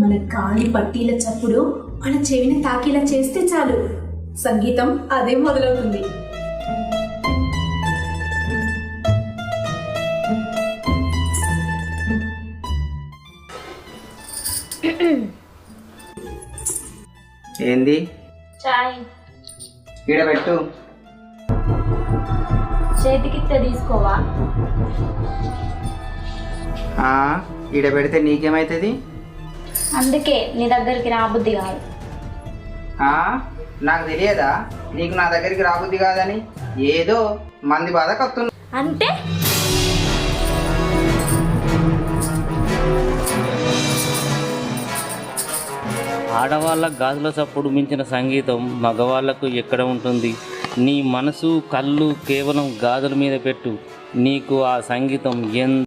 మన కాలి పట్టీల చప్పుడు మన చెవిని తాకేలా చేస్తే చాలు, సంగీతం అదే మొదలవుతుంది. ఏంది చాయ్ ఈడ పెట్టు. చేతికిత్తే తీసుకోవా? ఈడ పెడితే నీకేమైతుంది? అందుకే నీ దగ్గరికి రాబుద్ది కాదు. నాకు తెలియదా నీకు నా దగ్గరికి రాబుద్ది కాదని? ఏదో మంది బాధ కత్తున్నా అంటే ఆడవాళ్ళ గాజుల చప్పుడు మించిన సంగీతం మగవాళ్లకు ఎక్కడ ఉంటుంది? నీ మనసు కళ్ళు కేవలం గాజుల మీద పెట్టు, నీకు ఆ సంగీతం ఎంత